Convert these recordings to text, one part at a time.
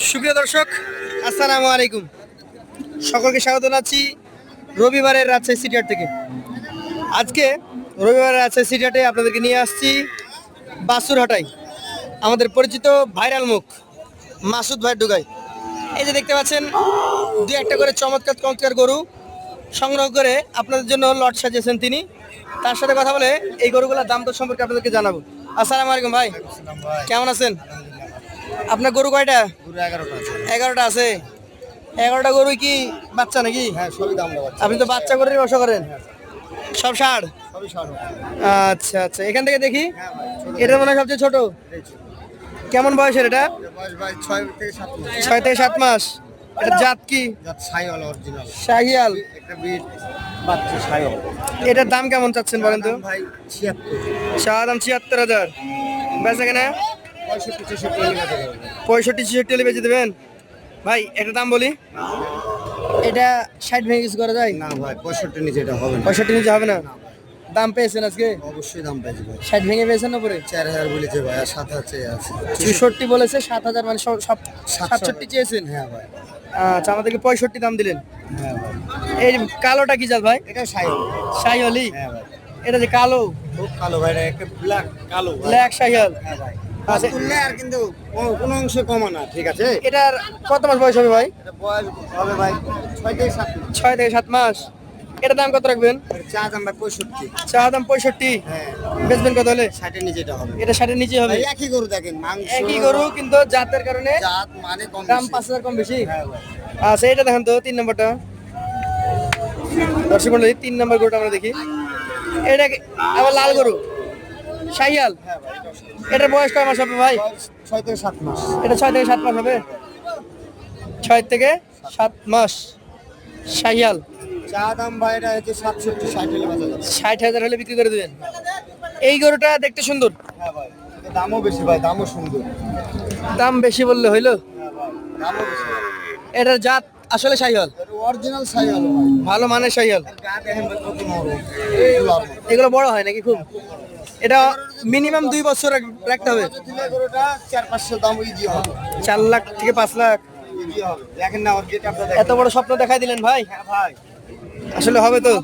সুপ্রিয় দর্শক, আসসালামু আলাইকুম। সকলকে স্বাগত জানাচ্ছি রবিবারের রাজশাহী সিটি হাট থেকে। আজকে রবিবারের রাজশাহী সিটি হাটে আপনাদেরকে নিয়ে আসছি বাসুরহাটায় আমাদের পরিচিত ভাইরাল মুখ মাসুদ ভাই ডুগাই। এই যে দেখতে পাচ্ছেন দুই একটা করে চমৎকার চমৎকার গরু সংগ্রহ করে আপনাদের জন্য লট সাজিয়েছেন তিনি। তার সাথে কথা বলে এই গরুগুলোর দাম দর সম্পর্কে আপনাদেরকে জানাবো। আসসালামু আলাইকুম ভাই, কেমন আছেন? আপনার গরু কয়টা? 11টা আছে। 11টা গরু কি বাচ্চা নাকি? হ্যাঁ, সবই দাম দেওয়া। আপনি তো বাচ্চা গরুর ব্যবসা করেন, সব ষাড়? সবই ষাট। আচ্ছা আচ্ছা, এখান থেকে দেখি এটা মনে হয় সবচেয়ে ছোট। কেমন বয়সের এটা? বয়স ভাই 6 থেকে 7 মাস। 6 থেকে 7 মাস। এটা জাত কি? জাত শাহিওয়াল অরিজিনাল। শাহিয়াল। একটা বিট বাচ্চা শাহিওয়াল। এটার দাম কেমন চাচ্ছেন বলেন তো? ভাই 76। চাওয়া দাম 76,000, বেচা কেনা 65-66 হলে বেচে দেবেন? ভাই একটা দাম বলি, এটা 60 ভেঙে কিছু করা যায়? না ভাই, 65 নিচে এটা হবে না। 65 নিচে হবে না। দাম পেয়েছেন আজকে? অবশ্যই দাম পাইছি ভাই। 60 ভেঙে পেয়েছেন না পরে? 4000 বলেছে ভাই, আর 7 আছে আছে। 64 বলেছে, 7,000 মানে সব 67 চেয়েছেন। হ্যাঁ ভাই। আচ্ছা, আমাদেরকে 65 দাম দিলেন। হ্যাঁ ভাই। এই কালোটা কি জাত ভাই? এটা শাহিওয়াল। শাহিওয়ালি? হ্যাঁ ভাই। এটা যে কালো খুব কালো ভাই, এটা একটা ব্ল্যাক কালো ভাই। ব্ল্যাক শাহিওয়াল। হ্যাঁ ভাই। আচ্ছা, তুললে আর কিন্তু কোনো অংশে কমা না, ঠিক আছে? এটার কত মাস বয়স হবে ভাই? এটা বয়স হবে ভাই 6 থেকে 7 মাস। 6 থেকে 7 মাস। এটার দাম কত রাখবেন? চা দাম ভাই 65। চাওয়া দাম 65, হ্যাঁ, বেচবেন কত হলে? 60 নিচে এটা হবে। এটা 60 নিচে হবে। ভাই একই গরু দেখেন, মাংস একই গরু কিন্তু জাতের কারণে জাত মানে কম দাম বেশি। 5,000 কম বেশি। হ্যাঁ ভাই। আচ্ছা, এটা দেখেন তো 3 নম্বরটা। দর্শক মণ্ডলী, 3 নম্বর গরুটা আমরা দেখি। এটা আবার লাল গরু শাহিয়াল। হ্যাঁ ভাই, এটার বয়স কয় মাস হবে ভাই? বয়স 6 থেকে 7 মাস। এটা 6 থেকে 7 মাস হবে। 6 থেকে 7 মাস শাহিয়াল। চা দাম ভাই এটা হচ্ছে 67-60 হলে বেচা যাবে। 60,000 হলে বিক্রি করে দেবেন। এই গরুটা দেখতে সুন্দর, হ্যাঁ ভাই, এটা দামও বেশি ভাই, দামও সুন্দর। দাম বেশি বললে হইলো। হ্যাঁ ভাই, দামও বেশি। এটার জাত আসলে শাহিয়াল, এটা অরিজিনাল শাহিওয়াল ভাই। ভালো মানের শাহিয়াল। গা দেখেন ভাই কত নরম। এইগুলো এগুলো বড় হয় নাকি খুব? এটা মিনিমাম 2 বছর রাখতে হবে। দিলে গরুটা 4-500 দাম ইজি হবে। 4 লাখ থেকে 5 লাখ। ইজি হবে। দেখেন না ওর গেট আপটা এত বড় স্বপ্ন দেখাই দিলেন ভাই, হ্যাঁ ভাই। আসলে হবে তো?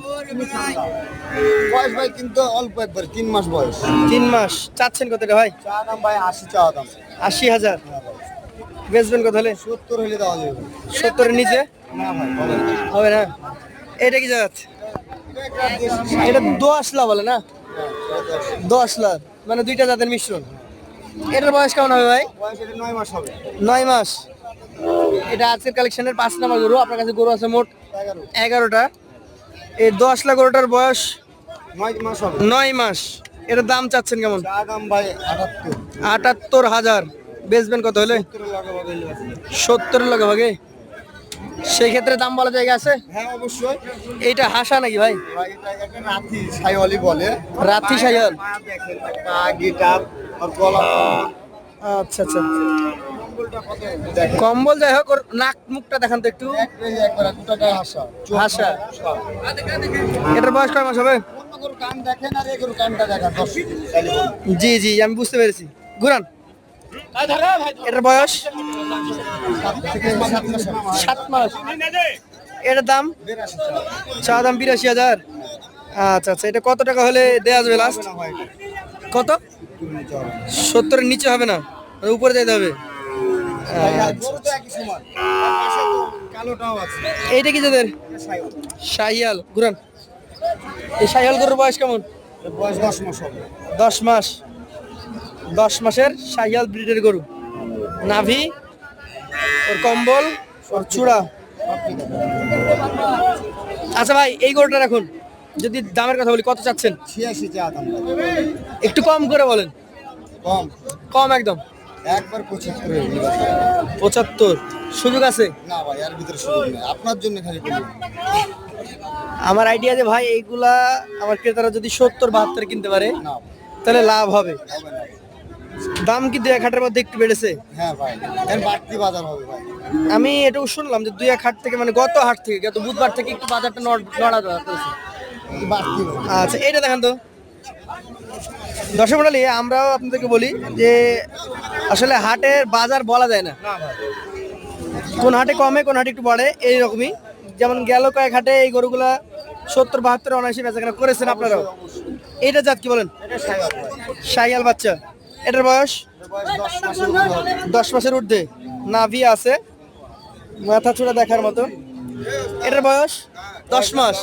বয়স ভাই কিন্তু অল্প, একবার 3 মাস বয়স। 3 মাস। চাচ্ছেন কত এটা ভাই? চা দাম ভাই 80 চা দাম। 80,000, বেচবেন কত হলে? 70 হলে দেওয়া যাবে। 70 এর নিচে না ভাই, বলেন না। হবে না। এটা কি জাত? এটা দোআঁশলা বলে না? দোআঁশলা মানে দুইটা জাতের মিশ্রণ। এটার বয়স কেমন হবে ভাই? বয়স এটা 9 মাস হবে। 9 মাস। এটা আজকের কালেকশনের 5 নাম্বার গরু। আপনার কাছে গরু আছে মোট 11টা। এই দোআঁশলা গরুটার বয়স 9 মাস হবে। 9 মাস। এটার দাম চাচ্ছেন কেমন? চা দাম ভাই 78। 78,000, বেচবেন কত হলে? 70 লাগা হবে। 70 এর লগে ভাগে। সেই ক্ষেত্রে দাম বলা জায়গা আছে? হ্যাঁ অবশ্যই এইটা হাসা নাকি ভাই? ভাই, এটা একটা রাতি শাইওয়ালি বলে। রাতি শাহিওয়াল। পা দেখেন, পা গিটার আর গলা। আচ্ছা আচ্ছা, দেখেন কম্বল যাই হোক, ওর নাক মুখটা দেখান তো একটু। একবার দুটাটা হাসা। হাসা। এটার বয়স কয় মাস হবে? অন্য গরু কান দেখেন আর এই গরু কানটা দেখেন 10 তাহলে বলুন। জি জি, আমি বুঝতে পেরেছি। ঘুরান। এটার বয়স 7 থেকে 7 মাস হবে। 7 মাস। এটার দাম? 82 টাকা। চা দাম 82,000। আচ্ছা আচ্ছা, এটা কত টাকা হলে দেওয়া যাবে লাস্ট? না ভাই, কত? নিতে হবে। 70 এর নিচে হবে না, উপরে যেতে হবে। ভাই, আর গরু তো একই সমান। আর পাশে তো কালোটাও আছে। এইটা কি যাদের? এটা শাইওয়াল। শাহিয়াল। ঘুরান। এই শাহিয়াল গরুর বয়স কেমন? এর বয়স 10 মাস হবে। 10 মাস। 10 মাসের শাহিয়াল ব্রিডের গরু। নাভি, ওর কম্বল, ওর চূড়া। আচ্ছা ভাই, এই গরুটা রাখুন। যদি দামের কথা বলি, কত চাচ্ছেন? 86 চা দাম ভাই। একটু কম করে বলেন। কম কম একদম? একবার 75 এর নিবে। 75 সুযোগ আছে? না ভাই, এর ভিতরে সুযোগ নেই, আপনার জন্য খালি বলি। আমার আইডিয়া যে ভাই, এইগুলা আমার ক্রেতারা যদি 70-72 কিনতে পারে না তাহলে লাভ হবে। হবে না। দাম কি 2-1 হাটের মধ্যে একটু বেড়েছে? হ্যাঁ ভাই, এর বাড়তি বাজার হবে ভাই। আমি এটাও শুনলাম যে 2-1 হাট থেকে, মানে গত হাট থেকে, গত বুধবার থেকে একটু বাজারটা নড়াচড়া করেছে। বাড়তি হবে। আচ্ছা, এইটা দেখেন তো। দর্শক মণ্ডলী, আমরাও আপনাদেরকে বলি যে আসলে হাটের বাজার বলা যায় না, কোন হাটে কমে কোন হাটে একটু বাড়ে, এইরকমই। যেমন গেল কয়েক হাটে এই গরুগুলা 70, 72, 79 বেচাকেনা করেছেন আপনারাও। এইটা জাত কি বলেন? শাহিয়াল বাচ্চা। এটার বয়স 10 মাসের ঊর্ধ্বে, নাভি আছে, মাথা চূড়া দেখার মতো। এটার বয়স 10 মাস।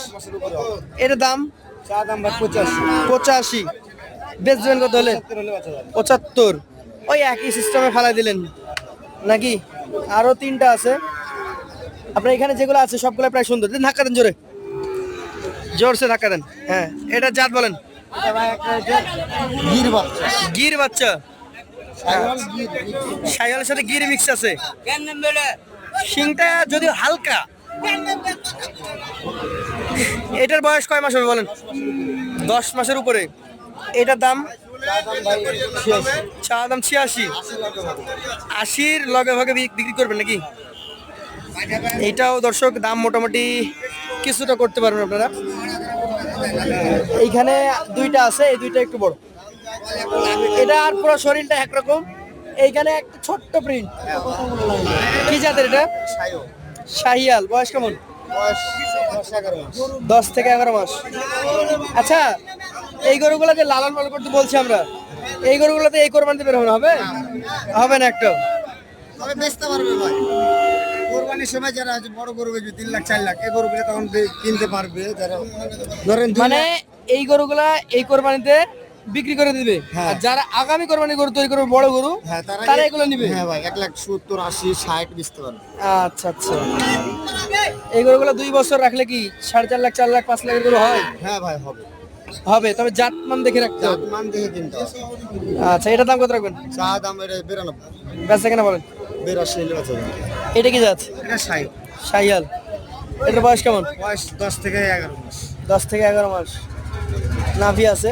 এটার দাম চা দাম ভাই 85। বেচবেন কত হলে? 75। ওই একই সিস্টেমে ফালাই দিলেন নাকি? আরো 3টা আছে আপনার এখানে, যেগুলো আছে সবগুলো প্রায় সুন্দর। ধাক্কা দেন জোরে, জোরসে ধাক্কা দেন। হ্যাঁ, এটা জাত বলেন? গির বাচ্চা। গির বাচ্চা। শাহিওয়াল গির। শাহিওয়ালের সাথে গির মিক্স আছে। শিংটা যদি হালকা। এটার বয়স কয় মাস হবে বলেন? 10 মাসের উপরে। এটার দাম চা দাম 86। 80-র লগে ভাগে বিক্রি করবেন নাকি? এইটাও দর্শক দাম মোটামুটি কিছুটা করতে পারবেন আপনারা। এইখানে 2টা আছে, এই 2টা একটু বড়। এটা আর পুরো শরীরটা একরকম। এইখানে একটা ছোট্ট প্রিন্ট। কি জাতের এটা? শাহিয়াল। বয়স কেমন? বয়স 10-11 মাস। 10 থেকে 11 মাস। আচ্ছা, এই গরুগুলো যে লালন পালন করতে বলছি আমরা, এই গরুগুলোতে এই কোরবানিতে বের হবে? হবে না একটা। তবে বেচতে পারবে ভাই। কোরবানির সময় যারা আছে বড় গরু বেচবে 3 লাখ 4 লাখ, এই গরুগুলো তখন কিনতে পারবে যারা ধরেন মানে এই গরুগুলা এই কোরবানিতে বিক্রি করে দিবে। হ্যাঁ। আর যারা আগামী কোরবানি গরু তৈরি করবে, বড় গরু, হ্যাঁ তারা এগুলো নিবে। হ্যাঁ ভাই, 1,70,000, 80, 60 বেচতে পারবে। আচ্ছা আচ্ছা। এই গরুগুলো 2 বছর রাখলে কি 4.5 লাখ, 4 লাখ, 5 লাখের গরু হয়? হ্যাঁ ভাই হবে। হবে, তবে জাতমান দেখে রাখতে হবে। মান দেখে কিনতে হবে। আচ্ছা, এটার দাম কত রাখবেন? চা দাম এটা 92, বেচা কেনা বলেন? 82 হলে বেচা যাবে। এটা কি জাত? এটা 60। শাহিয়াল। এটার বয়স কেমন? বয়স 10 থেকে 11 মাস। 10 থেকে 11 মাস। নাভি আছে।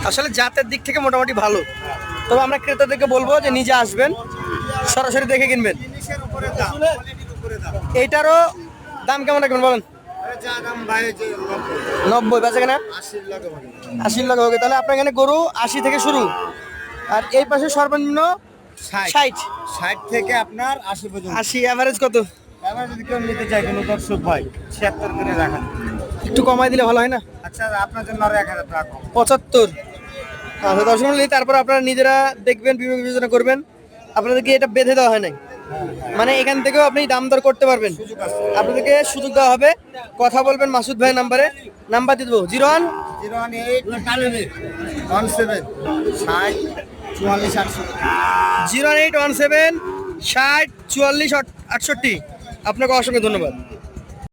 আসলে জাতের দিক থেকে মোটামুটি ভালো। তবে আমরা ক্রেতাদেরকে বলবো যে নিজে আসবেন, সরাসরি দেখে কিনবেন। জিনিসের উপরে দাম, কোয়ালিটির উপরে দাম। এইটারও দাম কেমন রাখবেন বলেন? এটা চা দাম ভাই যে 90। বেচা কেনা 80 লাখ হবে। 80 লাখ হবে। তাহলে আপনার এখানে গরু 80 থেকে শুরু, আর এই পাশে সর্বনিম্ন 60। 60 থেকে আপনার 80 পর্যন্ত। 80 এভারেজ কত? এবার যদি কেউ নিতে চায় কোনো দর্শক ভাই 76 করে রাখেন। একটু কমাই দিলে ভালো হয় না? আচ্ছা, আপনার জন্য আরো 1000 টাকা কম। 75। আচ্ছা, দর্শক মণ্ডলী, তারপর আপনারা নিজেরা দেখবেন, বিবেচনা করবেন। আপনাদেরকে এটা বেঁধে দেওয়া হয় নাই, মানে এখান থেকেও আপনি দাম দর করতে পারবেন। সুযোগ আছে। আপনাদেরকে সুযোগ দেওয়া হবে। কথা বলবেন মাসুদ ভাইয়ের নাম্বারে। নাম্বার দিয়ে দেবো 01 018 17 60 44 68। 0817 60 44 68। আপনাকে অসংখ্য ধন্যবাদ।